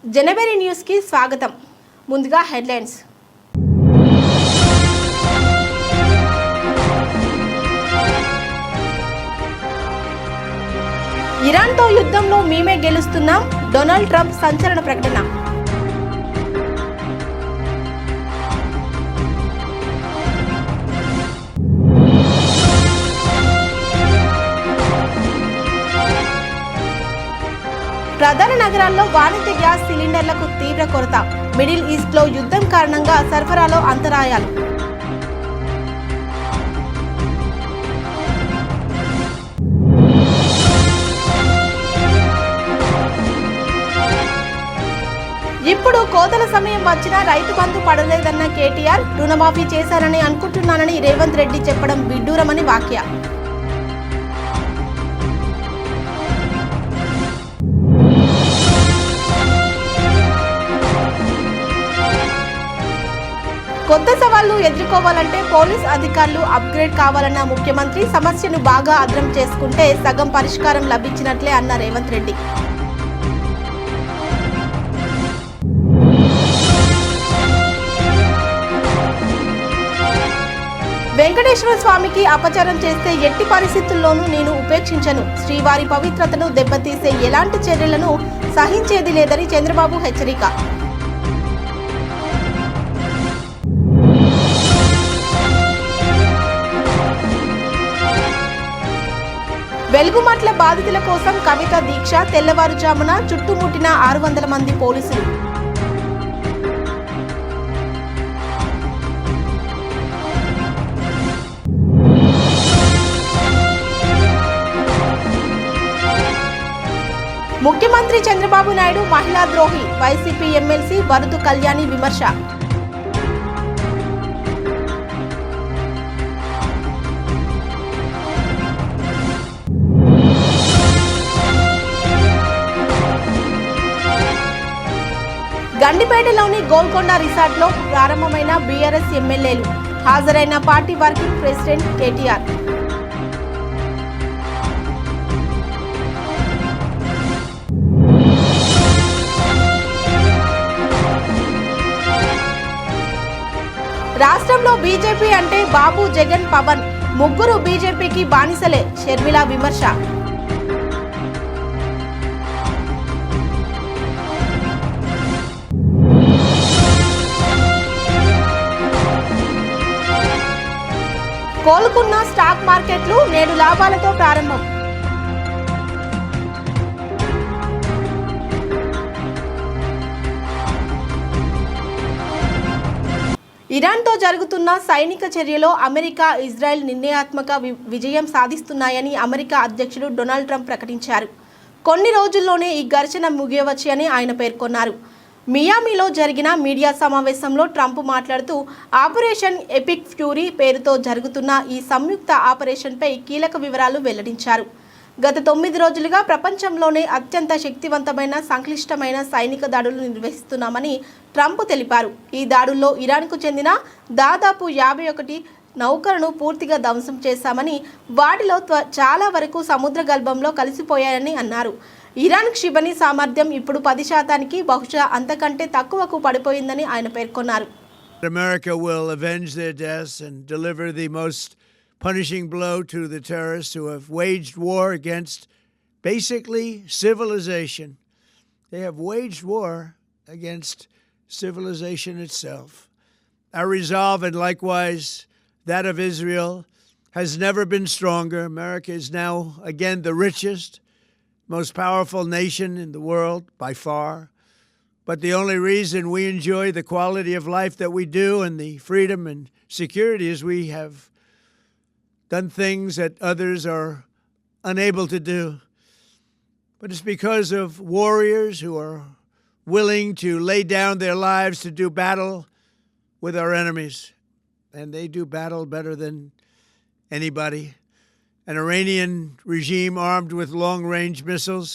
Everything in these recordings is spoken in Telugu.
జనవరి న్యూస్ కి స్వాగతం. ముందుగా హెడ్లైన్స్. ఇరాన్తో యుద్ధంలో మేమే గెలుస్తున్నాం. డొనాల్డ్ ట్రంప్ సంచలన ప్రకటన. ప్రధాన నగరాల్లో వాణిజ్య గ్యాస్ సిలిండర్లకు తీవ్ర కొరత. మిడిల్ ఈస్ట్లో యుద్ధం కారణంగా సరఫరాలో అంతరాయాలు. ఇప్పుడు కోతల సమయం వచ్చినా రైతు బంధు పడలేదన్న కేటీఆర్, రుణమాఫీ చేశారని అనుకుంటున్నానని రేవంత్ రెడ్డి చెప్పడం విడ్డూరమని వ్యాఖ్య. కొత్త సవాళ్లు ఎదుర్కోవాలంటే పోలీస్ అధికారులు అప్గ్రేడ్ కావాలన్న ముఖ్యమంత్రి, సమస్యను బాగా అర్థం చేసుకుంటే సగం పరిష్కారం లభించినట్లే అన్న రేవంత్ రెడ్డి. వెంకటేశ్వర స్వామికి అపచారం చేస్తే ఎట్టి పరిస్థితుల్లోనూ నేను ఉపేక్షించను. శ్రీవారి పవిత్రతను దెబ్బతీసే ఎలాంటి చర్యలను సహించేది లేదని చంద్రబాబు హెచ్చరిక. వెలుగుమట్ల బాధితుల కోసం కవిత దీక్ష. తెల్లవారుజామున చుట్టుముట్టిన 600 మంది పోలీసులు. ముఖ్యమంత్రి చంద్రబాబు నాయుడు మహిళా ద్రోహి. వైసీపీ ఎమ్మెల్సీ వరదు కళ్యాణి విమర్శ. గండిపేటలోని గోల్కొండ రిసార్ట్లో ప్రారంభమైన బీఆర్ఎస్ ఎమ్మెల్యేలు. హాజరైన పార్టీ వర్కింగ్ ప్రెసిడెంట్ కేటీఆర్. రాష్ట్రంలో బీజేపీ అంటే బాబు, జగన్, పవన్ ముగ్గురు బీజేపీకి బానిసలే. షర్మిల విమర్శ. కోలుకున్న స్టాక్ మార్కెట్లు నేడు లాభాలతో ప్రారంభం. ఇరాన్తో జరుగుతున్న సైనిక చర్యలో అమెరికా, ఇజ్రాయెల్ నిర్ణయాత్మక విజయం సాధిస్తున్నాయని అమెరికా అధ్యక్షుడు డొనాల్డ్ ట్రంప్ ప్రకటించారు. కొన్ని రోజుల్లోనే ఈ ఘర్షణ ముగియవచ్చు అని ఆయన పేర్కొన్నారు. మియామిలో జరిగిన మీడియా సమావేశంలో ట్రంప్ మాట్లాడుతూ, ఆపరేషన్ ఎపిక్ ఫ్యూరీ పేరుతో జరుగుతున్న ఈ సంయుక్త ఆపరేషన్పై కీలక వివరాలు వెల్లడించారు. గత 9 రోజులుగా ప్రపంచంలోనే అత్యంత శక్తివంతమైన, సంక్లిష్టమైన సైనిక దాడులు నిర్వహిస్తున్నామని ట్రంప్ తెలిపారు. ఈ దాడుల్లో ఇరాన్కు చెందిన దాదాపు 51 నౌకలను పూర్తిగా ధ్వంసం చేశామని, వాటిలో చాలా వరకు సముద్ర గర్భంలో కలిసిపోయాయని అన్నారు. ఇరాన్ క్షిపణి సామర్థ్యం ఇప్పుడు 10% బహుశా అంతకంటే తక్కువకు పడిపోయిందని ఆయన పేర్కొన్నారు. America will avenge their deaths and deliver the most punishing blow to the terrorists who have waged war against basically civilization. They have waged war against civilization itself. Our resolve, and likewise that of Israel, has never been stronger. America is now again the richest, most powerful nation in the world by far. But the only reason we enjoy the quality of life that we do and the freedom and security is we have done things that others are unable to do. But it's because of warriors who are willing to lay down their lives to do battle with our enemies. And they do battle better than anybody. An Iranian regime armed with long-range missiles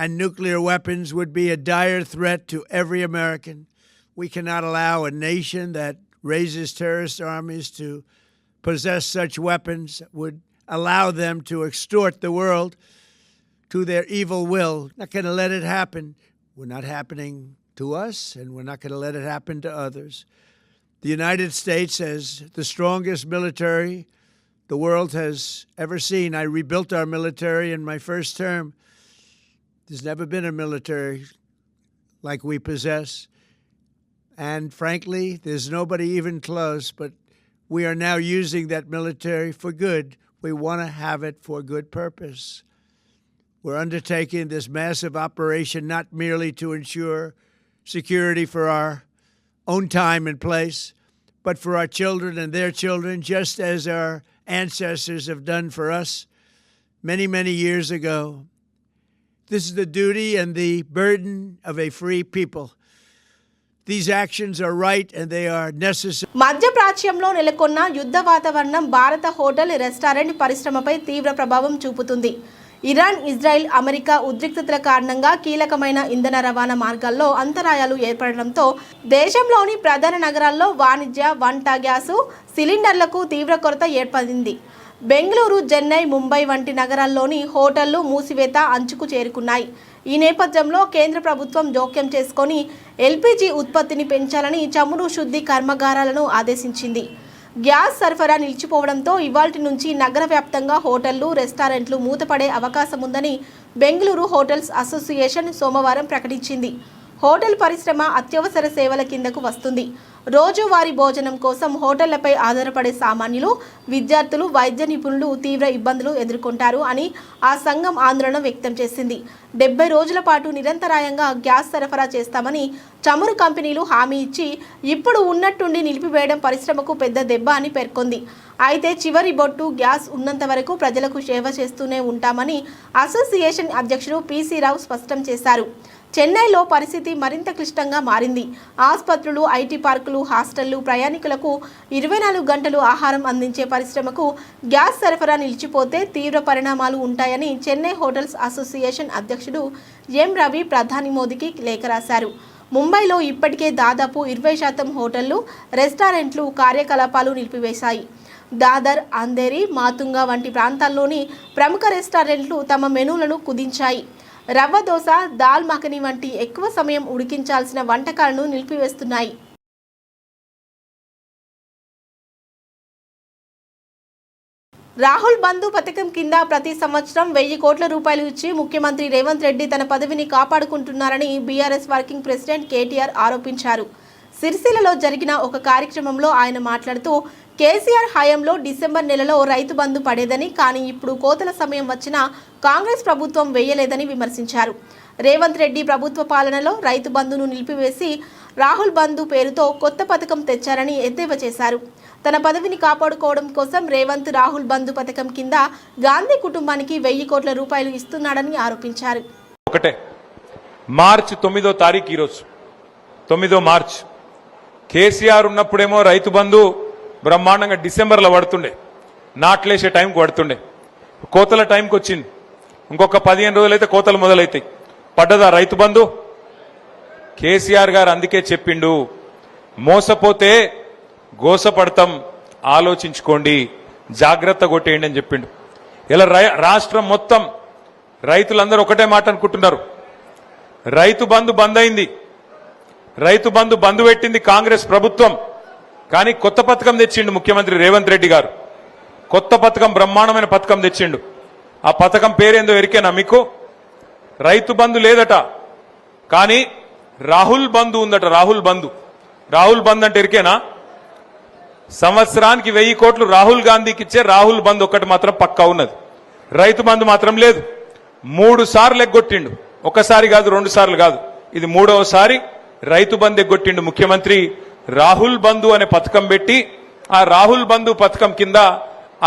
and nuclear weapons would be a dire threat to every American. We cannot allow a nation that raises terrorist armies to possess such weapons, would allow them to extort the world to their evil will. Not going to let it happen. We're not happening to us, and we're not going to let it happen to others. The United States has the strongest military the world has ever seen. I rebuilt our military in my first term. There's never been a military like we possess. And frankly, there's nobody even close, but we are now using that military for good. We want to have it for good purpose. We're undertaking this massive operation not merely to ensure security for our own time and place, but for our children and their children, just as our ancestors have done for us many, many years ago. This is the duty and the burden of a free people. These actions are right and they are necessary. మధ్యప్రాచ్యంలో నెలకొన్న యుద్ధ వాతావరణం భారత హోటల్ రెస్టారెంట్ పరిశ్రమపై తీవ్ర ప్రభావం చూపుతుంది. ఇరాన్, ఇజ్రాయెల్, అమెరికా ఉద్రిక్తతల కారణంగా కీలకమైన ఇంధన రవాణా మార్గాల్లో అంతరాయాలు ఏర్పడడంతో దేశంలోని ప్రధాన నగరాల్లో వాణిజ్య, వంట గ్యాసు సిలిండర్లకు తీవ్ర కొరత ఏర్పడింది. బెంగళూరు, చెన్నై, ముంబై వంటి నగరాల్లోని హోటళ్లు మూసివేత అంచుకు చేరుకున్నాయి. ఈ నేపథ్యంలో కేంద్ర ప్రభుత్వం జోక్యం చేసుకొని ఎల్పీజీ ఉత్పత్తిని పెంచాలని చమురు శుద్ధి కర్మాగారాలను ఆదేశించింది. గ్యాస్ సరఫరా నిలిచిపోవడంతో ఇవాల్టి నుంచి నగర వ్యాప్తంగా హోటళ్లు, రెస్టారెంట్లు మూతపడే అవకాశం ఉందని బెంగళూరు హోటల్స్ అసోసియేషన్ సోమవారం ప్రకటించింది. హోటల్ పరిశ్రమ అత్యవసర సేవల కిందకు వస్తుంది. రోజువారీ భోజనం కోసం హోటళ్లపై ఆధారపడే సామాన్యులు, విద్యార్థులు, వైద్య నిపుణులు తీవ్ర ఇబ్బందులు ఎదుర్కొంటారు అని ఆ సంఘం ఆందోళన వ్యక్తం చేసింది. 70 రోజుల పాటు నిరంతరాయంగా గ్యాస్ సరఫరా చేస్తామని చమురు కంపెనీలు హామీ ఇచ్చి ఇప్పుడు ఉన్నట్టుండి నిలిపివేయడం పరిశ్రమకు పెద్ద దెబ్బ అని పేర్కొంది. అయితే చివరి బొట్టు గ్యాస్ ఉన్నంత వరకు ప్రజలకు సేవ చేస్తూనే ఉంటామని అసోసియేషన్ అధ్యక్షుడు పిసి రావు స్పష్టం చేశారు. చెన్నైలో పరిస్థితి మరింత క్లిష్టంగా మారింది. ఆసుపత్రులు, ఐటీ పార్కులు, హాస్టళ్లు, ప్రయాణికులకు 24 గంటలు ఆహారం అందించే పరిశ్రమకు గ్యాస్ సరఫరా నిలిచిపోతే తీవ్ర పరిణామాలు ఉంటాయని చెన్నై హోటల్స్ అసోసియేషన్ అధ్యక్షుడు ఎం రవి ప్రధాని మోదీకి లేఖ రాశారు. ముంబైలో ఇప్పటికే దాదాపు 20% హోటళ్లు, రెస్టారెంట్లు కార్యకలాపాలు నిలిపివేశాయి. దాదర్, అంధేరి, మాతుంగా వంటి ప్రాంతాల్లోని ప్రముఖ రెస్టారెంట్లు తమ మెనూలను కుదించాయి. రవ్వ దోశ, దాల్ మఖని వంటి ఎక్కువ సమయం ఉడికించాల్సిన వంటకాలను నిలిపివేస్తున్నాయి. రాహుల్ బంధు పథకం కింద ప్రతి సంవత్సరం 1000 కోట్ల రూపాయలు ఇచ్చి ముఖ్యమంత్రి రేవంత్ రెడ్డి తన పదవిని కాపాడుకుంటున్నారని బీఆర్ఎస్ వర్కింగ్ ప్రెసిడెంట్ కేటీఆర్ ఆరోపించారు. సిరిసిల్లలో జరిగిన ఒక కార్యక్రమంలో ఆయన మాట్లాడుతూ కేసీఆర్ హయాంలో డిసెంబర్ నెలలో రైతు బంధు పడేదని, కానీ ఇప్పుడు కోతల సమయం వచ్చినా కాంగ్రెస్ ప్రభుత్వం వేయలేదని విమర్శించారు. రేవంత్ రెడ్డి ప్రభుత్వ పాలనలో రైతు బంధును నిలిపివేసి రాహుల్ బంధు పేరుతో కొత్త పథకం తెచ్చారని ఎద్దేవా చేశారు. తన పదవిని కాపాడుకోవడం కోసం రేవంత్ రాహుల్ బంధు పథకం కింద గాంధీ కుటుంబానికి 1000 కోట్ల రూపాయలు ఇస్తున్నాడని ఆరోపించారు. మార్చి 9వ తారీఖు ఈరోజు 9వ మార్చి కేసీఆర్ ఉన్నప్పుడేమో రైతు బంధు బ్రహ్మాండంగా డిసెంబర్లో పడుతుండే, నాట్లేసే టైంకి పడుతుండే. కోతల టైంకి వచ్చింది. ఇంకొక 15 రోజులైతే కోతలు మొదలైతాయి. పడ్డదా రైతు బంధు? కేసీఆర్ గారు అందుకే చెప్పిండు, మోసపోతే గోసపడతాం, ఆలోచించుకోండి, జాగ్రత్త కొట్టేయండి అని చెప్పిండు. ఇలా రాష్ట్రం మొత్తం రైతులందరూ ఒకటే మాట అనుకుంటున్నారు, రైతు బంధు బంద్ అయింది, రైతు బంధు బంద్ పెట్టింది కాంగ్రెస్ ప్రభుత్వం. కానీ కొత్త పథకం తెచ్చిండు ముఖ్యమంత్రి రేవంత్ రెడ్డి గారు. కొత్త పథకం, బ్రహ్మాండమైన పథకం తెచ్చిండు. ఆ పథకం పేరేందో ఎరికేనా మీకు? రైతు బంధు లేదట, కానీ రాహుల్ బంధు ఉందట. రాహుల్ బంధు. రాహుల్ బంధు అంటే ఎరికేనా? సంవత్సరానికి 1000 కోట్లు రాహుల్ గాంధీకి ఇచ్చే రాహుల్ బంధు ఒక్కటి మాత్రం పక్కా ఉన్నది. రైతు బంధు మాత్రం లేదు. 3 సార్లు ఎగ్గొట్టిండు. ఒకసారి కాదు, 2 సార్లు కాదు, ఇది 3వసారి రైతు బంధు ఎగ్గొట్టిండు ముఖ్యమంత్రి. రాహుల్ బంధు అనే పథకం పెట్టి ఆ రాహుల్ బంధు పథకం కింద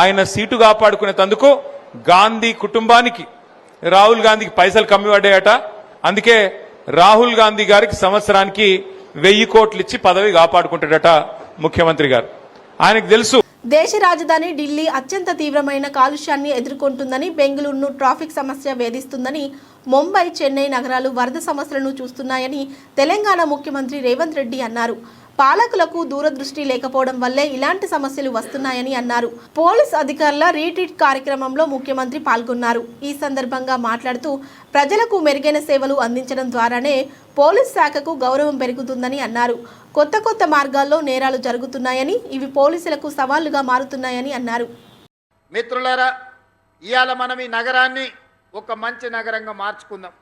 ఆయన సీటు కాపాడుకునేందుకు గాంధీ కుటుంబానికి, రాహుల్ గాంధీకి పైసలు కమ్మి పడ్డాయట. అందుకే రాహుల్ గాంధీ గారికి సంవత్సరానికి 1000 కోట్లు ఇచ్చి పదవి కాపాడుకుంటాడట ముఖ్యమంత్రి గారు. ఆయనకు తెలుసు దేశ రాజధాని ఢిల్లీ అత్యంత తీవ్రమైన కాలుష్యాన్ని ఎదుర్కొంటుందని, బెంగళూరును ట్రాఫిక్ సమస్య వేధిస్తుందని, ముంబై, చెన్నై నగరాలు వరద సమస్యలను చూస్తున్నాయని తెలంగాణ ముఖ్యమంత్రి రేవంత్ రెడ్డి అన్నారు. పాలకులకు దూరదృష్టి లేకపోవడం వల్లే ఇలాంటి సమస్యలు వస్తున్నాయని అన్నారు. పోలీస్ అధికారుల రీట్రీట్ కార్యక్రమంలో ముఖ్యమంత్రి పాల్గొన్నారు. ఈ సందర్భంగా మాట్లాడుతూ ప్రజలకు మెరుగైన సేవలు అందించడం ద్వారానే పోలీస్ శాఖకు గౌరవం పెరుగుతుందని అన్నారు. కొత్త మార్గాల్లో నేరాలు జరుగుతున్నాయని, ఇవి పోలీసులకు సవాళ్లుగా మారుతున్నాయని అన్నారు. మిత్రులారా, ఇవాళ మనం ఈ నగరాన్ని ఒక మంచి నగరంగా మార్చుకుందాం.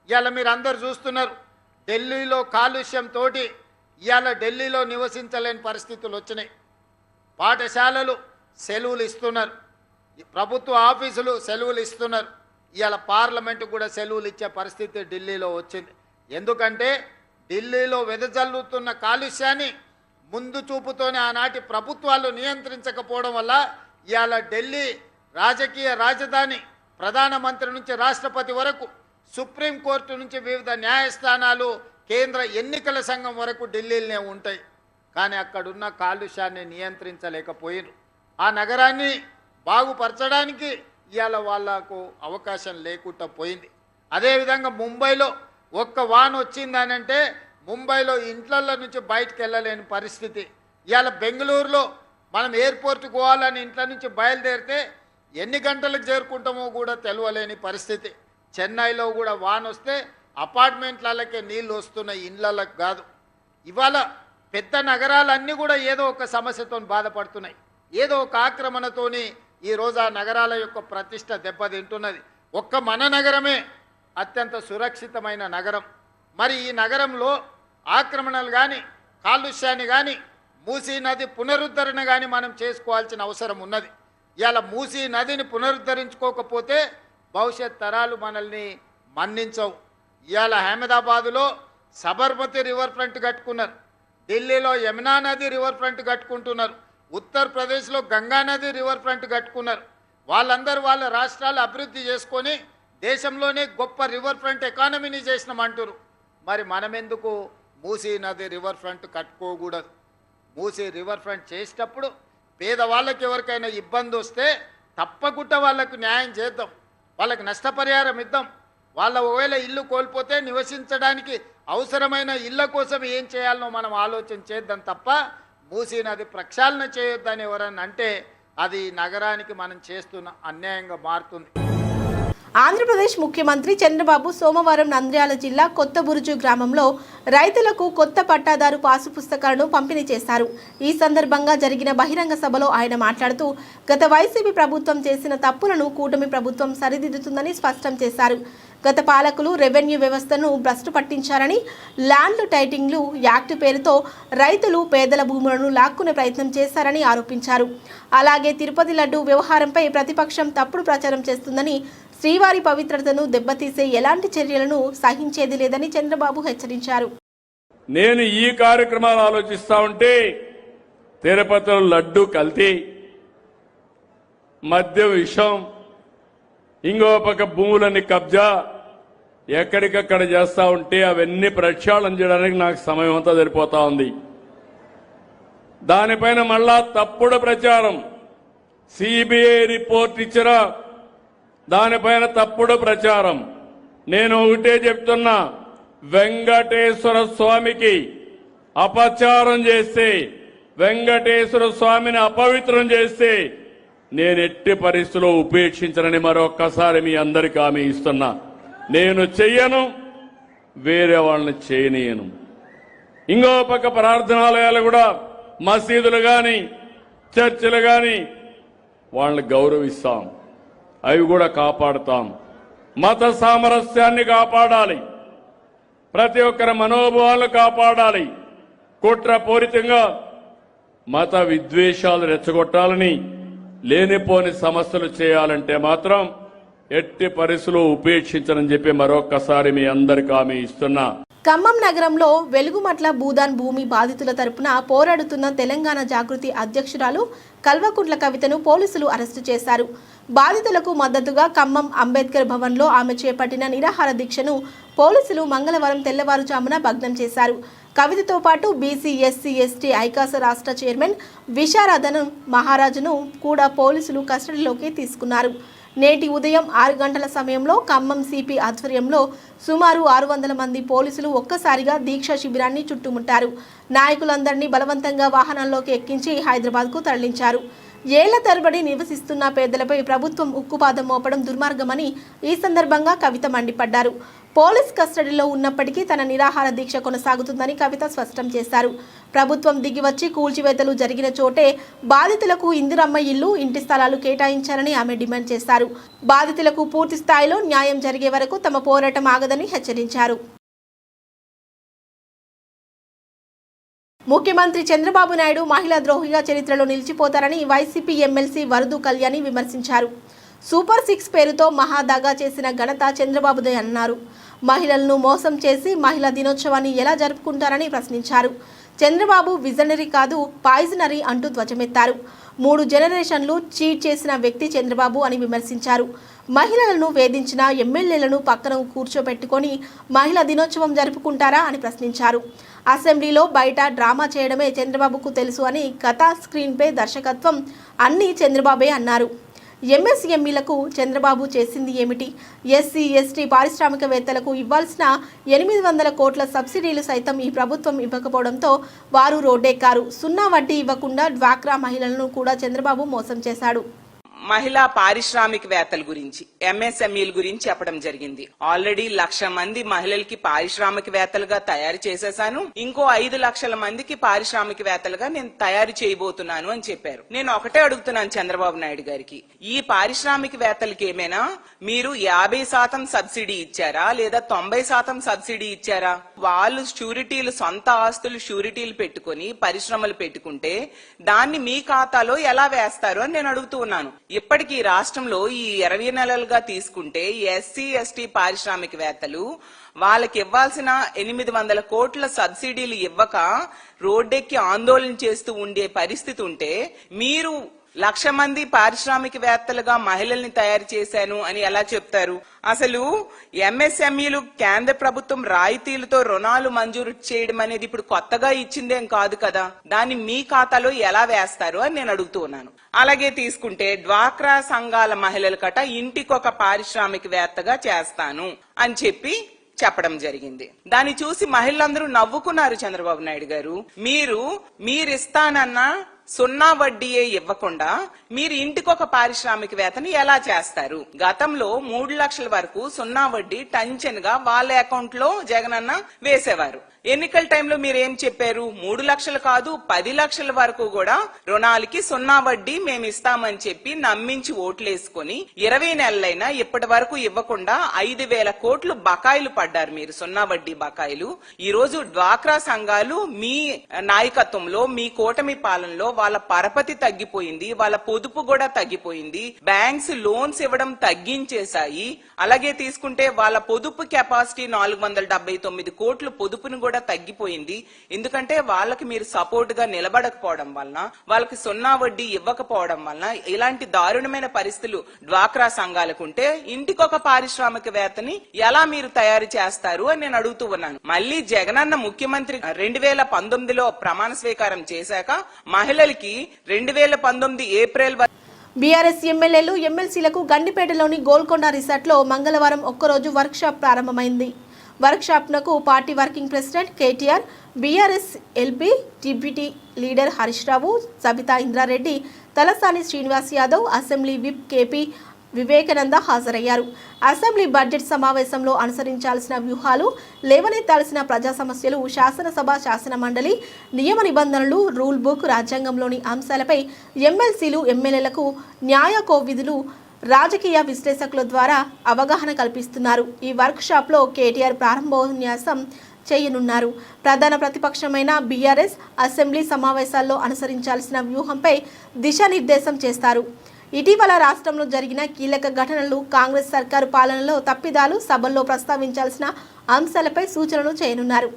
ఇవాళ మీరు అందరు చూస్తున్నారు, ఢిల్లీలో కాలుష్యంతో ఇవాళ ఢిల్లీలో నివసించలేని పరిస్థితులు వచ్చినాయి. పాఠశాలలు సెలవులు ఇస్తున్నారు, ప్రభుత్వ ఆఫీసులు సెలవులు ఇస్తున్నారు. ఇవాళ పార్లమెంటు కూడా సెలవులు ఇచ్చే పరిస్థితి ఢిల్లీలో వచ్చింది. ఎందుకంటే ఢిల్లీలో వెదజల్లుతున్న కాలుష్యాన్ని ముందు చూపుతోనే ఆనాటి ప్రభుత్వాలు నియంత్రించకపోవడం వల్ల ఇవాళ ఢిల్లీ రాజకీయ రాజధాని, ప్రధానమంత్రి నుంచి రాష్ట్రపతి వరకు, సుప్రీంకోర్టు నుంచి వివిధ న్యాయస్థానాలు, కేంద్ర ఎన్నికల సంఘం వరకు ఢిల్లీలోనే ఉంటాయి. కానీ అక్కడున్న కాలుష్యాన్ని నియంత్రించలేకపోయారు. ఆ నగరాన్ని బాగుపరచడానికి ఇవాళ వాళ్లకు అవకాశం లేకుండా పోయింది. అదేవిధంగా ముంబైలో ఒక్క వాన వచ్చిందనంటే ముంబైలో ఇంట్లల్లో నుంచి బయటకు వెళ్ళలేని పరిస్థితి. ఇవాళ బెంగళూరులో మనం ఎయిర్పోర్ట్కి పోవాలని ఇంట్లో నుంచి బయలుదేరితే ఎన్ని గంటలకు చేరుకుంటామో కూడా తెలియలేని పరిస్థితి. చెన్నైలో కూడా వాన వస్తే అపార్ట్మెంట్లకే నీళ్ళు వస్తున్నాయి, ఇళ్ళకి కాదు. ఇవాళ పెద్ద నగరాలన్నీ కూడా ఏదో ఒక సమస్యతో బాధపడుతున్నాయి, ఏదో ఒక ఆక్రమణతోని ఈరోజు ఆ నగరాల యొక్క ప్రతిష్ట దెబ్బతింటున్నది. ఒక్క మన నగరమే అత్యంత సురక్షితమైన నగరం. మరి ఈ నగరంలో ఆక్రమణలు కానీ, కాలుష్యాన్ని కానీ, మూసీ నది పునరుద్ధరణ కానీ మనం చేసుకోవాల్సిన అవసరం ఉన్నది. ఇలా మూసీ నదిని పునరుద్ధరించుకోకపోతే భవిష్యత్ తరాలు మనల్ని మన్నించవు. ఇవాళ అహ్మదాబాదులో సబర్మతి రివర్ ఫ్రంట్ కట్టుకున్నారు, ఢిల్లీలో యమునా నది రివర్ ఫ్రంట్ కట్టుకుంటున్నారు, ఉత్తరప్రదేశ్లో గంగా నది రివర్ ఫ్రంట్ కట్టుకున్నారు. వాళ్ళందరూ వాళ్ళ రాష్ట్రాలు అభివృద్ధి చేసుకొని దేశంలోనే గొప్ప రివర్ ఫ్రంట్ ఎకానమీని చేసినామంటారు. మరి మనమెందుకు మూసీ నది రివర్ ఫ్రంట్ కట్టుకోకూడదు? మూసీ రివర్ ఫ్రంట్ చేసేటప్పుడు పేదవాళ్ళకి ఎవరికైనా ఇబ్బంది వస్తే తప్పకుండా వాళ్ళకు న్యాయం చేద్దాం, వాళ్ళకి నష్టపరిహారం ఇద్దాం. వాళ్ళ ఒకవేళ ఇల్లు కోల్పోతే నివసించడానికి అవసరమైన ఇళ్ళ కోసం ఏం చేయాలనో మనం ఆలోచన చేద్దాం తప్ప మూసీ నది ప్రక్షాళన చేయొద్దని ఎవరన్నా అంటే అది నగరానికి మనం చేస్తున్న అన్యాయంగా మారుతుంది. ఆంధ్రప్రదేశ్ ముఖ్యమంత్రి చంద్రబాబు సోమవారం నంద్యాల జిల్లా కొత్తబురుజు గ్రామంలో రైతులకు కొత్త పట్టాదారు పాసు పుస్తకాలను పంపిణీ చేశారు. ఈ సందర్భంగా జరిగిన బహిరంగ సభలో ఆయన మాట్లాడుతూ గత వైసీపీ ప్రభుత్వం చేసిన తప్పులను కూటమి ప్రభుత్వం సరిదిద్దుతుందని స్పష్టం చేశారు. గత పాలకులు రెవెన్యూ వ్యవస్థను భ్రష్టు పట్టించారని, ల్యాండ్ టైటింగ్లు యాక్ట్ పేరుతో రైతులు పేదల భూములను లాక్కునే ప్రయత్నం చేశారని ఆరోపించారు. అలాగే తిరుపతి లడ్డు వ్యవహారంపై ప్రతిపక్షం తప్పుడు ప్రచారం చేస్తుందని, శ్రీవారి పవిత్రతను దెబ్బతీసే ఎలాంటి చర్యలను సహించేది లేదని చంద్రబాబు హెచ్చరించారు. నేను ఈ కార్యక్రమాలు ఆలోచిస్తా ఉంటే తిరుపతిలో లడ్డు కల్తీ, మద్యం విషం, ఇంకో పక్క భూములన్నీ కబ్జా ఎక్కడికక్కడ చేస్తా ఉంటే అవన్నీ ప్రక్షాళన చేయడానికి నాకు సమయం అంతా సరిపోతా ఉంది. దానిపైన మళ్ళా తప్పుడు ప్రచారం, సిబిఐ రిపోర్ట్ ఇచ్చిన దానిపైన తప్పుడు ప్రచారం. నేను ఒకటే చెప్తున్నా, వెంకటేశ్వర స్వామికి అపచారం చేస్తే, వెంకటేశ్వర స్వామిని అపవిత్రం చేస్తే నేను ఎట్టి పరిస్థితుల్లో ఉపేక్షించనని మరొక్కసారి మీ అందరికీ హామీ ఇస్తున్నా. నేను చెయ్యను, వేరే వాళ్ళని చేయనీయను. ఇంకో పక్క ప్రార్థనాలయాలు కూడా, మసీదులు గాని చర్చిలు గాని వాళ్ళని గౌరవిస్తాం, అవి కూడా కాపాడుతాం. మత సామరస్యాన్ని కాపాడాలి, ప్రతి ఒక్కరి మనోభావాలను కాపాడాలి. కుట్రపూరితంగా మత విద్వేషాలు రెచ్చగొట్టాలని, లేనిపోని సమస్యలు చేయాలంటే మాత్రం ఎట్టి పరిస్థితుల్లో ఉపేక్షించనని చెప్పి మరొక్కసారి మీ అందరికీ హామీ ఇస్తున్నా. ఖమ్మం నగరంలో వెలుగుమట్ల భూదాన్ భూమి బాధితుల తరపున పోరాడుతున్న తెలంగాణ జాగృతి అధ్యక్షురాలు కల్వకుంట్ల కవితను పోలీసులు అరెస్టు చేశారు. బాధితులకు మద్దతుగా ఖమ్మం అంబేద్కర్ భవన్లో ఆమె చేపట్టిన నిరాహార దీక్షను పోలీసులు మంగళవారం తెల్లవారుజామున భగ్నం చేశారు. కవితతో పాటు బీసీ ఎస్సీ ఎస్టీ ఐకాస రాష్ట్ర చైర్మన్ విశారదన్ మహారాజును కూడా పోలీసులు కస్టడీలోకి తీసుకున్నారు. నేటి ఉదయం 6 గంటల సమయంలో ఖమ్మం సిపి ఆధ్వర్యంలో సుమారు 600 మంది పోలీసులు ఒక్కసారిగా దీక్ష శిబిరాన్ని చుట్టుముట్టారు. నాయకులందరినీ బలవంతంగా వాహనాల్లోకి ఎక్కించి హైదరాబాద్కు తరలించారు. ఏళ్ల తరబడి నివసిస్తున్న పేదలపై ప్రభుత్వం ఉక్కుపాదం మోపడం దుర్మార్గమని ఈ సందర్భంగా కవిత మండిపడ్డారు. పోలీస్ కస్టడీలో ఉన్నప్పటికీ తన నిరాహార దీక్ష కొనసాగుతుందని కవిత స్పష్టం చేశారు. ప్రభుత్వం దిగివచ్చి కూల్చివేతలు జరిగిన చోటే బాధితులకు ఇందిరమ్మ ఇల్లు, ఇంటి స్థలాలు కేటాయించాలని ఆమె డిమాండ్ చేశారు. బాధితులకు పూర్తి స్థాయిలో న్యాయం జరిగే వరకు తమ పోరాటం ఆగదని హెచ్చరించారు. ముఖ్యమంత్రి చంద్రబాబు నాయుడు మహిళా ద్రోహిగా చరిత్రలో నిలిచిపోతారని వైసీపీ ఎమ్మెల్సీ వరదు కళ్యాణి విమర్శించారు. సూపర్ 6 పేరుతో మహాదాగా చేసిన ఘనత చంద్రబాబుదే అన్నారు. మహిళలను మోసం చేసి మహిళా దినోత్సవాన్ని ఎలా జరుపుకుంటారని ప్రశ్నించారు. చంద్రబాబు విజనరీ కాదు, పాయిజనరీ అంటూ ధ్వజమెత్తారు. 3 జనరేషన్లు చీట్ చేసిన వ్యక్తి చంద్రబాబు అని విమర్శించారు. మహిళలను వేధించిన ఎమ్మెల్యేలను పక్కన కూర్చోబెట్టుకొని మహిళా దినోత్సవం జరుపుకుంటారా అని ప్రశ్నించారు. అసెంబ్లీలో బయట డ్రామా చేయడమే చంద్రబాబుకు తెలుసు అని కథ, స్క్రీన్పై దర్శకత్వం అన్నీ చంద్రబాబే అన్నారు. ఎంఎస్ఎంఈలకు చంద్రబాబు చేసింది ఏమిటి? ఎస్సీ, ఎస్టీ పారిశ్రామికవేత్తలకు ఇవ్వాల్సిన 800 కోట్ల సబ్సిడీలు సైతం ఈ ప్రభుత్వం ఇవ్వకపోవడంతో వారు రోడ్డెక్కారు. 0 వడ్డీ ఇవ్వకుండా డ్వాక్రా మహిళలను కూడా చంద్రబాబు మోసం చేశాడు. మహిళా పారిశ్రామికవేత్తల గురించి, ఎంఎస్ఎంఈల గురించి చెప్పడం జరిగింది. ఆల్రెడీ 1,00,000 మంది మహిళలకి పారిశ్రామికవేత్తలుగా తయారు చేసేసాను, ఇంకో 5 లక్షల మందికి పారిశ్రామికవేత్తలుగా నేను తయారు చేయబోతున్నాను అని చెప్పారు. నేను ఒకటే అడుగుతున్నాను చంద్రబాబు నాయుడు గారికి, ఈ పారిశ్రామికవేత్తలకి ఏమైనా మీరు 50% సబ్సిడీ ఇచ్చారా లేదా 90% సబ్సిడీ ఇచ్చారా? వాళ్ళు షూరిటీలు, సొంత ఆస్తులు షూరిటీలు పెట్టుకుని పరిశ్రమలు పెట్టుకుంటే దాన్ని మీ ఖాతాలో ఎలా వేస్తారు అని నేను అడుగుతూ ఉన్నాను. ఇప్పటికీ రాష్ట్రంలో ఈ 20 నెలలుగా తీసుకుంటే ఎస్సీ, ఎస్టీ పారిశ్రామికవేత్తలు వాళ్ళకి ఇవ్వాల్సిన 800 కోట్ల సబ్సిడీలు ఇవ్వక రోడ్డెక్కి ఆందోళన చేస్తూ ఉండే పరిస్థితి ఉంటే మీరు 1,00,000 మంది పారిశ్రామికవేత్తలుగా మహిళల్ని తయారు చేశాను అని ఎలా చెప్తారు? అసలు ఎంఎస్ఎంఈలు కేంద్ర ప్రభుత్వం రాయితీలతో రుణాలు మంజూరు చేయడం అనేది ఇప్పుడు కొత్తగా ఇచ్చిందేం కాదు కదా, దాన్ని మీ ఖాతాలో ఎలా వేస్తారు అని నేను అడుగుతూ ఉన్నాను. అలాగే తీసుకుంటే డ్వాక్రా సంఘాల మహిళల కట ఇంటికొక పారిశ్రామికవేత్తగా చేస్తాను అని చెప్పడం జరిగింది. దాన్ని చూసి మహిళలందరూ నవ్వుకున్నారు. చంద్రబాబు నాయుడు గారు, మీరిస్తానన్న 0 వడ్డీయే ఇవ్వకుండా మీరు ఇంటికొక పారిశ్రామికవేత్తని ఎలా చేస్తారు? గతంలో 3 లక్షల వరకు 0 వడ్డీ టంచన్ గా వాళ్ళ అకౌంట్ లో జగనన్న వేసేవారు. ఎన్నికల టైంలో మీరు ఏం చెప్పారు? 3 లక్షలు కాదు 10 లక్షల వరకు కూడా రుణాలకి 0 వడ్డీ మేము ఇస్తామని చెప్పి నమ్మించి ఓట్లేసుకుని 20 నెలలైనా ఇప్పటి వరకు ఇవ్వకుండా 5,000 కోట్లు బకాయిలు పడ్డారు మీరు, 0 వడ్డీ బకాయిలు. ఈ రోజు డ్వాక్రా సంఘాలు మీ నాయకత్వంలో, మీ కూటమి పాలనలో వాళ్ళ పరపతి తగ్గిపోయింది, వాళ్ళ పొదుపు కూడా తగ్గిపోయింది, బ్యాంక్స్ లోన్స్ ఇవ్వడం తగ్గించేశాయి. అలాగే తీసుకుంటే వాళ్ళ పొదుపు కెపాసిటీ 479 కోట్లు పొదుపును కూడా తగ్గిపోయింది. ఎందుకంటే వాళ్ళకి మీరు సపోర్ట్ గా నిలబడకపోవడం వలన, వాళ్ళకి 0 వడ్డీ ఇవ్వకపోవడం వలన ఇలాంటి దారుణమైన పరిస్థితులు డ్వాక్రా సంఘాలకు ఉంటే ఇంటికొక పారిశ్రామికవేత్తని ఎలా మీరు తయారు చేస్తారు అని నేను అడుగుతూ ఉన్నాను. మళ్ళీ జగనన్న ముఖ్యమంత్రి 2019లో ప్రమాణ స్వీకారం చేశాక మహిళలకి 2019 ఏప్రిల్ బీఆర్ఎస్ ఎమ్మెల్యేలు, ఎమ్మెల్సీలకు గండిపేటలోని గోల్కొండ రిసార్ట్లో మంగళవారం ఒక్కరోజు వర్క్షాప్ ప్రారంభమైంది. వర్క్షాప్నకు party working president KTR, BRS LP deputy leader Harish Rao, Sabitha Indra Reddy, Talasani Srinivas Yadav, assembly whip KP Vivekananda హాజరయ్యారు. అసెంబ్లీ బడ్జెట్ సమావేశంలో అనుసరించాల్సిన వ్యూహాలు, లేవనెత్తాల్సిన ప్రజా సమస్యలు, శాసనసభ, శాసన మండలి నియమ నిబంధనలు, రూల్ బుక్, రాజ్యాంగంలోని అంశాలపై ఎమ్మెల్సీలు, ఎమ్మెల్యేలకు న్యాయ కోవిధులు, రాజకీయ విశ్లేషకుల ద్వారా అవగాహన కల్పిస్తున్నారు. ఈ వర్క్షాప్లో కేటీఆర్ ప్రారంభోపన్యాసం చేయనున్నారు. ప్రధాన ప్రతిపక్షమైన బీఆర్ఎస్ అసెంబ్లీ సమావేశాల్లో అనుసరించాల్సిన వ్యూహంపై దిశానిర్దేశం చేస్తారు. ఇటీవల రాష్ట్రంలో జరిగిన కీలక ఘటనలు, కాంగ్రెస్ సర్కారు పాలనలో తప్పిదాలు, సభల్లో ప్రస్తావించాల్సిన అంశాలపై సూచనలు చేయనున్నారు.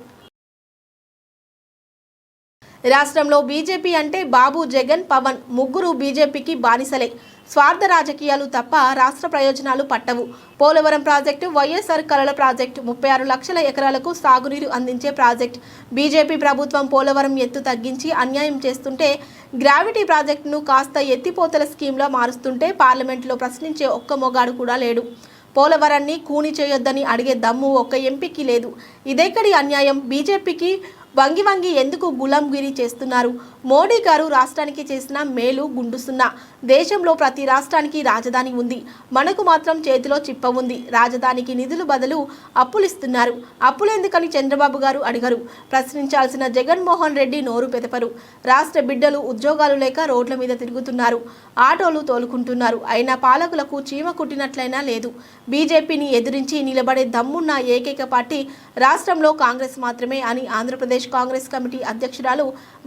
రాష్ట్రంలో బీజేపీ అంటే బాబు, జగన్, పవన్ ముగ్గురు బీజేపీకి బానిసలే. స్వార్థ రాజకీయాలు తప్ప రాష్ట్ర ప్రయోజనాలు పట్టవు. పోలవరం ప్రాజెక్టు వైఎస్ఆర్ కలల ప్రాజెక్టు 36 లక్షల ఎకరాలకు సాగునీరు అందించే ప్రాజెక్టు. బీజేపీ ప్రభుత్వం పోలవరం ఎత్తు తగ్గించి అన్యాయం చేస్తుంటే, గ్రావిటీ ప్రాజెక్టును కాస్త ఎత్తిపోతల స్కీమ్లా మారుస్తుంటే పార్లమెంటులో ప్రశ్నించే ఒక్క మొగాడు కూడా లేడు. పోలవరాన్ని కూని చేయొద్దని అడిగే దమ్ము ఒక్క ఎంపీకి లేదు. ఇదెక్కడి అన్యాయం? బీజేపీకి వంగి వంగి ఎందుకు గులాంగిరి చేస్తున్నారు? మోడీ గారు రాష్ట్రానికి చేసిన మేలు గుండుసున్నా. దేశంలో ప్రతి రాష్ట్రానికి రాజధాని ఉంది, మనకు మాత్రం చేతిలో చిప్ప ఉంది. రాజధానికి నిధులు బదులు అప్పులిస్తున్నారు. అప్పులెందుకని చంద్రబాబు గారు అడిగరు. ప్రశ్నించాల్సిన జగన్మోహన్ రెడ్డి నోరు పెదపరు. రాష్ట్ర బిడ్డలు ఉద్యోగాలు లేక రోడ్ల మీద తిరుగుతున్నారు, ఆటోలు తోలుకుంటున్నారు. అయినా పాలకులకు చీమ కుట్టినట్లయినా లేదు. బీజేపీని ఎదిరించి నిలబడే దమ్మున్న ఏకైక పార్టీ రాష్ట్రంలో కాంగ్రెస్ మాత్రమే అని ఆంధ్రప్రదేశ్ కాంగ్రెస్ కమిటీ అధ్యక్షురాలు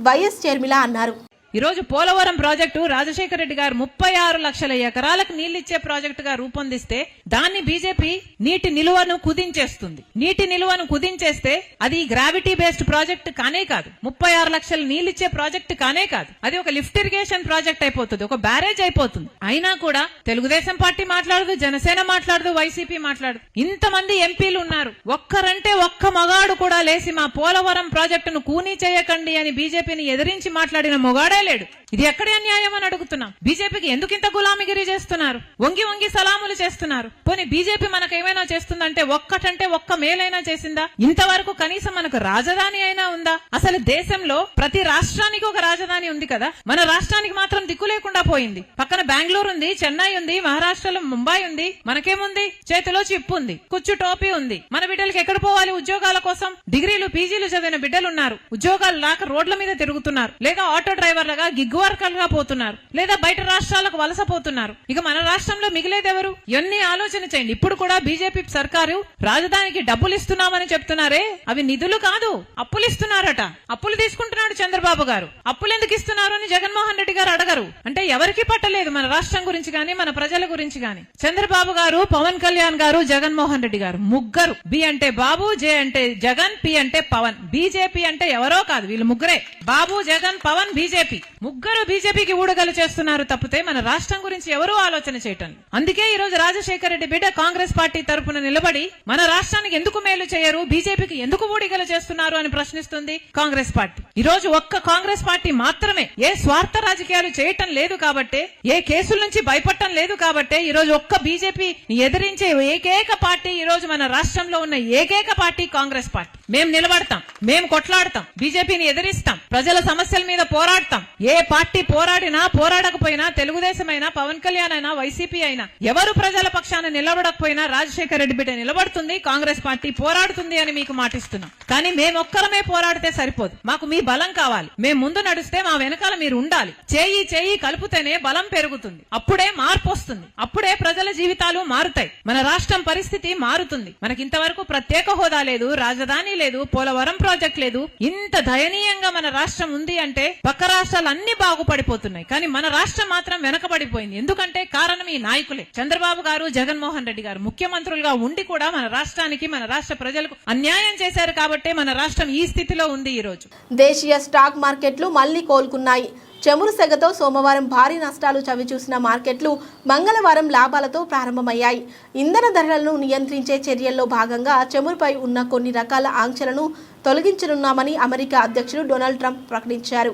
వైఎస్ షర్మిల అన్నారు. ఈరోజు పోలవరం ప్రాజెక్టు రాజశేఖర రెడ్డి గారు 36 లక్షల ఎకరాలకు నీళ్లిచ్చే ప్రాజెక్టుగా రూపొందిస్తే దాన్ని బీజేపీ నీటి నిలువను కుదించేస్తుంది. నీటి నిలువను కుదించేస్తే అది గ్రావిటీ బేస్డ్ ప్రాజెక్ట్ కానే కాదు, 36 లక్షల నీళ్లిచ్చే ప్రాజెక్ట్ కానే కాదు. అది ఒక లిఫ్ట్ ఇరిగేషన్ ప్రాజెక్ట్ అయిపోతుంది, ఒక బ్యారేజ్ అయిపోతుంది. అయినా కూడా తెలుగుదేశం పార్టీ మాట్లాడదు, జనసేన మాట్లాడదు, వైసీపీ మాట్లాడదు. ఇంతమంది ఎంపీలు ఉన్నారు, ఒక్కరంటే ఒక్క మగాడు కూడా లేసి మా పోలవరం ప్రాజెక్టును కూనీ చేయకండి అని బీజేపీని ఎదిరించి మాట్లాడిన మొగాడే లేడు. ఇది ఎక్కడి అన్యాయం అని అడుగుతున్నాం. బీజేపీకి ఎందుకు ఇంత గులామిగిరి చేస్తున్నారు? వంగి వంగి సలాములు చేస్తున్నారు. పోనీ బీజేపీ మనకు ఏమైనా చేస్తుందంటే ఒక్కటంటే ఒక్క మేలైనా చేసిందా? ఇంతవరకు కనీసం మనకు రాజధాని అయినా ఉందా? అసలు దేశంలో ప్రతి రాష్ట్రానికి ఒక రాజధాని ఉంది కదా, మన రాష్ట్రానికి మాత్రం దిక్కు లేకుండా పోయింది. పక్కన బెంగళూరు ఉంది, చెన్నై ఉంది, మహారాష్ట్రలో ముంబై ఉంది. మనకేముంది? చేతిలో చిప్పు ఉంది, కుచ్చు టోపీ ఉంది. మన బిడ్డలకి ఎక్కడ పోవాలి ఉద్యోగాల కోసం? డిగ్రీలు పీజీలు చదివిన బిడ్డలు ఉన్నారు, ఉద్యోగాలు లేక రోడ్ల మీద తిరుగుతున్నారు, లేదా ఆటో డ్రైవర్లుగా గిగ్ వర్కర్లుగా పోతున్నారు, లేదా బయట రాష్ట్రాలకు వలస పోతున్నారు. ఇక మన రాష్ట్రంలో మిగిలేదెవరు? ఇవన్నీ ఆలోచన చేయండి. ఇప్పుడు కూడా బీజేపీ సర్కారు రాజధానికి డబ్బులు ఇస్తున్నామని చెప్తున్నారే, అవి నిధులు కాదు, అప్పులు ఇస్తున్నారట. అప్పులు తీసుకుంటున్నాడు చంద్రబాబు గారు. అప్పులు ఎందుకు ఇస్తున్నారు అని జగన్మోహన్ రెడ్డి గారు అడగరు. అంటే ఎవరికి పట్టలేదు మన రాష్ట్రం గురించి గాని, మన ప్రజల గురించి గాని. చంద్రబాబు గారు, పవన్ కళ్యాణ్ గారు, జగన్మోహన్ రెడ్డి గారు ముగ్గురు. బి అంటే బాబు, జే అంటే జగన్, పి అంటే పవన్. బీజేపీ అంటే ఎవరో కాదు, వీళ్ళు ముగ్గురే. బాబు, జగన్, పవన్, బీజేపీ ముగ్గురు బీజేపీకి ఊడగలు చేస్తున్నారు తప్పితే మన రాష్ట్రం గురించి ఎవరూ ఆలోచన చేయటం. అందుకే ఈ రోజు రాజశేఖర రెడ్డి బిడ్డ కాంగ్రెస్ పార్టీ తరపున నిలబడి మన రాష్ట్రానికి ఎందుకు మేలు చేయరు, బీజేపీకి ఎందుకు ఊడిగలు చేస్తున్నారు అని ప్రశ్నిస్తుంది కాంగ్రెస్ పార్టీ. ఈ రోజు ఒక్క కాంగ్రెస్ పార్టీ మాత్రమే ఏ స్వార్థ రాజకీయాలు చేయటం లేదు కాబట్టే, ఏ కేసుల నుంచి భయపడటం లేదు కాబట్టే ఈ రోజు ఒక్క బీజేపీ ఎదిరించే ఏకైక పార్టీ ఈ రోజు మన రాష్ట్రంలో ఉన్న ఏకైక పార్టీ కాంగ్రెస్ పార్టీ. మేము నిలబడతాం, మేము కొట్లాడతాం, బీజేపీని ఎదిరిస్తాం, ప్రజల సమస్యల మీద పోరాడతాం. ఏ పార్టీ పోరాడినా పోరాడకపోయినా, తెలుగుదేశం అయినా, పవన్ కళ్యాణ్ అయినా, వైసీపీ అయినా, ఎవరు ప్రజల పక్షాన నిలబడకపోయినా రాజశేఖర రెడ్డి బిడ్డ నిలబడుతుంది, కాంగ్రెస్ పార్టీ పోరాడుతుంది అని మీకు మాటిస్తున్నాం. కానీ మేమొక్కరమే పోరాడితే సరిపోదు, మాకు మీ బలం కావాలి. మేము ముందు నడిస్తే మా వెనకాల మీరు ఉండాలి. చేయి చేయి కలిపితేనే బలం పెరుగుతుంది, అప్పుడే మార్పు వస్తుంది, అప్పుడే ప్రజల జీవితాలు మారుతాయి, మన రాష్ట్రం పరిస్థితి మారుతుంది. మనకి ఇంతవరకు ప్రత్యేక హోదా లేదు, రాజధాని లేదు, పోలవరం ప్రాజెక్ట్ లేదు. ఇంత దయనీయంగా మన రాష్ట్రం ఉంది అంటే పక్క రాష్ట్రాలు అన్ని బాగుపడిపోతున్నాయి, కానీ మన రాష్ట్రం మాత్రం వెనకబడిపోయింది. ఎందుకంటే కారణం ఈ నాయకులే. చంద్రబాబు గారు, జగన్మోహన్ రెడ్డి గారు ముఖ్యమంత్రులుగా ఉండి కూడా మన రాష్ట్రానికి, మన రాష్ట్ర ప్రజలకు అన్యాయం చేశారు కాబట్టే మన రాష్ట్రం ఈ స్థితిలో ఉంది. ఈ రోజు దేశీయ స్టాక్ మార్కెట్లు మళ్లీ కోలుకున్నాయి. చమురు సెగతో సోమవారం భారీ నష్టాలు చవిచూసిన మార్కెట్లు మంగళవారం లాభాలతో ప్రారంభమయ్యాయి. ఇంధన ధరలను నియంత్రించే చర్యల్లో భాగంగా చమురుపై ఉన్న కొన్ని రకాల ఆంక్షలను తొలగించనున్నామని అమెరికా అధ్యక్షుడు డొనాల్డ్ ట్రంప్ ప్రకటించారు.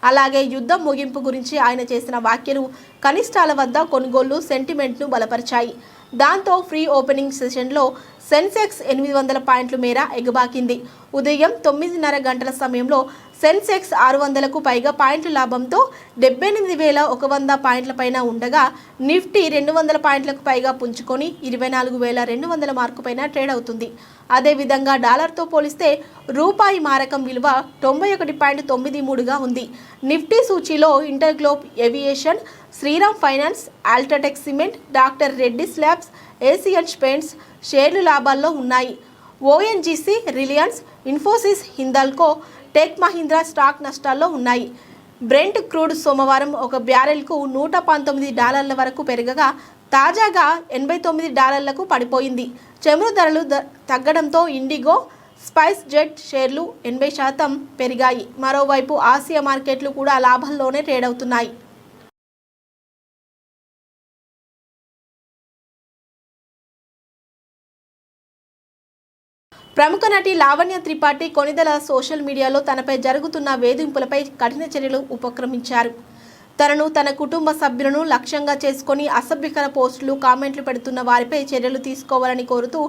అలాగే యుద్ధం ముగింపు గురించి ఆయన చేసిన వ్యాఖ్యలు కనిష్టాల వద్ద కొనుగోళ్లు సెంటిమెంట్ను బలపరిచాయి. దాంతో ఫ్రీ ఓపెనింగ్ సెషన్లో సెన్సెక్స్ 800 పాయింట్ల మేర ఎగబాకింది. ఉదయం 9:30 గంటల సమయంలో సెన్సెక్స్ 600కు పైగా పాయింట్ల లాభంతో 78,100 పాయింట్ల పైన ఉండగా, నిఫ్టీ 200 పాయింట్లకు పైగా పుంజుకొని 24,200 మార్కు పైన ట్రేడ్ అవుతుంది. అదేవిధంగా డాలర్తో పోలిస్తే రూపాయి మారకం విలువ 91.93గా ఉంది. నిఫ్టీ సూచీలో InterGlobe Aviation, Shriram Finance, UltraTech Cement, Doctor Reddy's Labs, Asian Paints షేర్లు లాభాల్లో ఉన్నాయి. ONGC, Reliance, Infosys, Hindalco, Tech Mahindra stock నష్టాల్లో ఉన్నాయి. బ్రెంట్ క్రూడ్ సోమవారం ఒక బ్యారెల్కు $119 వరకు పెరగగా తాజాగా $89లకు పడిపోయింది. చమురు ధరలు తగ్గడంతో ఇండిగో, స్పైస్ జెట్ షేర్లు 80% పెరిగాయి. మరోవైపు ఆసియా మార్కెట్లు కూడా లాభాల్లోనే ట్రేడ్ అవుతున్నాయి. ప్రముఖ నటి లావణ్య త్రిపాఠి కొనిదెల సోషల్ మీడియాలో తనపై జరుగుతున్న వేధింపులపై కఠిన చర్యలు ఉపక్రమించారు. తనను తన కుటుంబ సభ్యులను లక్ష్యంగా చేసుకుని అసభ్యకర పోస్టులు కామెంట్లు పెడుతున్న వారిపై చర్యలు తీసుకోవాలని కోరుతూ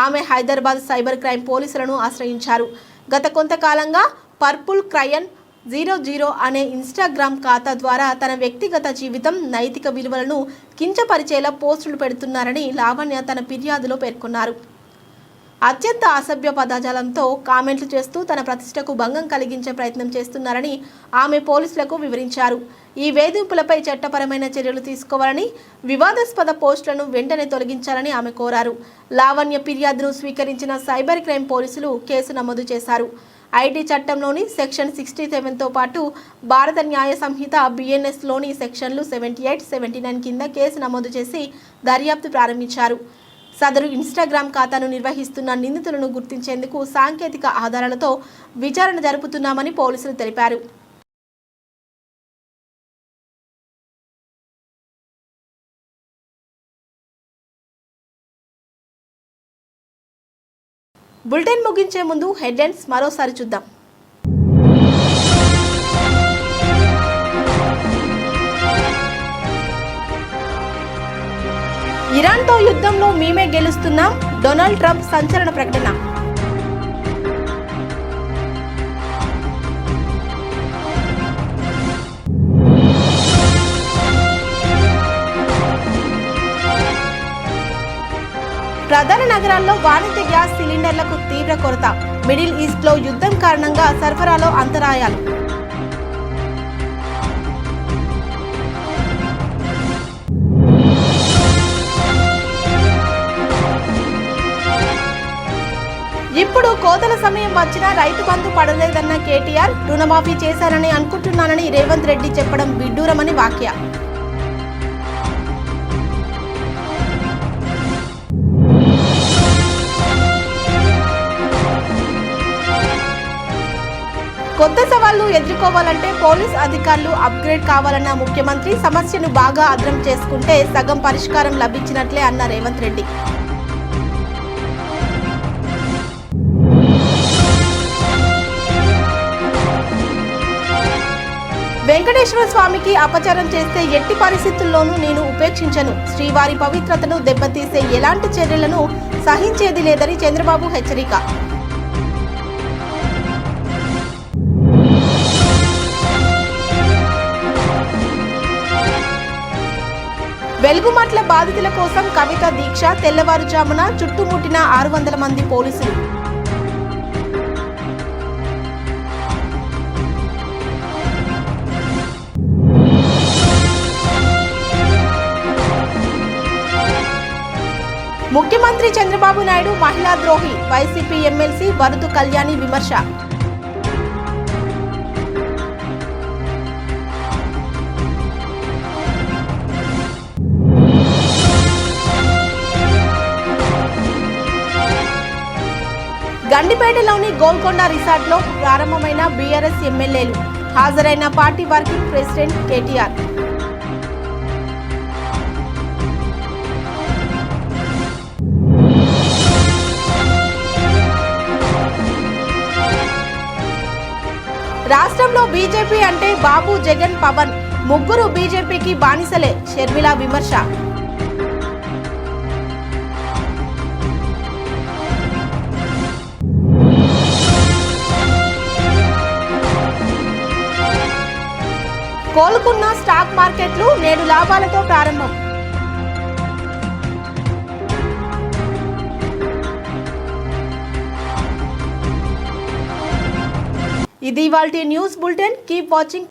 ఆమె హైదరాబాద్ సైబర్ క్రైమ్ పోలీసులను ఆశ్రయించారు. గత కొంతకాలంగా పర్పుల్ క్రయన్ 00 అనే ఇన్స్టాగ్రామ్ ఖాతా ద్వారా తన వ్యక్తిగత జీవితం, నైతిక విలువలను కించపరిచేలా పోస్టులు పెడుతున్నారని లావణ్య తన ఫిర్యాదులో పేర్కొన్నారు. అత్యంత అసభ్య పదజాలంతో కామెంట్లు చేస్తూ తన ప్రతిష్టకు భంగం కలిగించే ప్రయత్నం చేస్తున్నారని ఆమె పోలీసులకు వివరించారు. ఈ వేధింపులపై చట్టపరమైన చర్యలు తీసుకోవాలని, వివాదాస్పద పోస్టులను వెంటనే తొలగించాలని ఆమె కోరారు. లావణ్య ఫిర్యాదును స్వీకరించిన సైబర్ క్రైమ్ పోలీసులు కేసు నమోదు చేశారు. ఐటీ చట్టంలోని సెక్షన్ 67తో పాటు భారత న్యాయ సంహిత BNSలోని సెక్షన్లు 78, 79 కింద కేసు నమోదు చేసి దర్యాప్తు ప్రారంభించారు. సదరు ఇన్స్టాగ్రామ్ ఖాతాను నిర్వహిస్తున్న నిందితులను గుర్తించేందుకు సాంకేతిక ఆధారాలతో విచారణ జరుపుతున్నామని పోలీసులు తెలిపారు. బులెటిన్ ముగించే ముందు హెడ్లైన్స్ మరోసారి చూద్దాం. ఇరాన్తో యుద్ధంలో మేమే గెలుస్తున్నాం, డొనాల్డ్ ట్రంప్ సంచలన ప్రకటన. ప్రధాన నగరాల్లో వాణిజ్య గ్యాస్ సిలిండర్లకు తీవ్ర కొరత. మిడిల్ ఈస్ట్లో యుద్ధం కారణంగా సరఫరాలో అంతరాయాలు. ఇప్పుడు కోతల సమయం వచ్చినా రైతు బంధు పడలేదన్న కేటీఆర్, రుణమాఫీ చేశారని అనుకుంటున్నానని రేవంత్ రెడ్డి చెప్పడం విడ్డూరమని వ్యాఖ్య. కొత్త సవాళ్లు ఎదుర్కోవాలంటే పోలీస్ అధికారులు అప్గ్రేడ్ కావాలన్న ముఖ్యమంత్రి, సమస్యను బాగా అర్థం చేసుకుంటే సగం పరిష్కారం లభించినట్లే అన్న రేవంత్ రెడ్డి. వెంకటేశ్వర స్వామికి అపచారం చేస్తే ఎట్టి పరిస్థితుల్లోనూ నేను ఉపేక్షించను. శ్రీవారి పవిత్రతను దెబ్బతీసే ఎలాంటి చర్యలను సహించేది లేదని చంద్రబాబు హెచ్చరిక. వెలుగుమట్ల బాధితుల కోసం కవిత దీక్ష, తెల్లవారుజామున చుట్టుముట్టిన 600 మంది పోలీసులు. ముఖ్యమంత్రి చంద్రబాబు నాయుడు మహిళా ద్రోహి, వైసీపీ ఎమ్మెల్సీ వరుదు కళ్యాణి విమర్శ. గండిపేటలోని గోల్కొండ రిసార్ట్లో ప్రారంభమైన బీఆర్ఎస్ ఎమ్మెల్యేలు, హాజరైన పార్టీ వర్కింగ్ ప్రెసిడెంట్ కేటీఆర్. రాష్ట్రంలో బీజేపీ అంటే బాబు, జగన్, పవన్ ముగ్గురు బీజేపీకి బానిసలే, షర్మిల విమర్శ. కోలుకున్న స్టాక్ మార్కెట్లు నేడు లాభాలతో ప్రారంభం. ఇది ఇవాల్టి న్యూస్ బులెటిన్. Keep watching.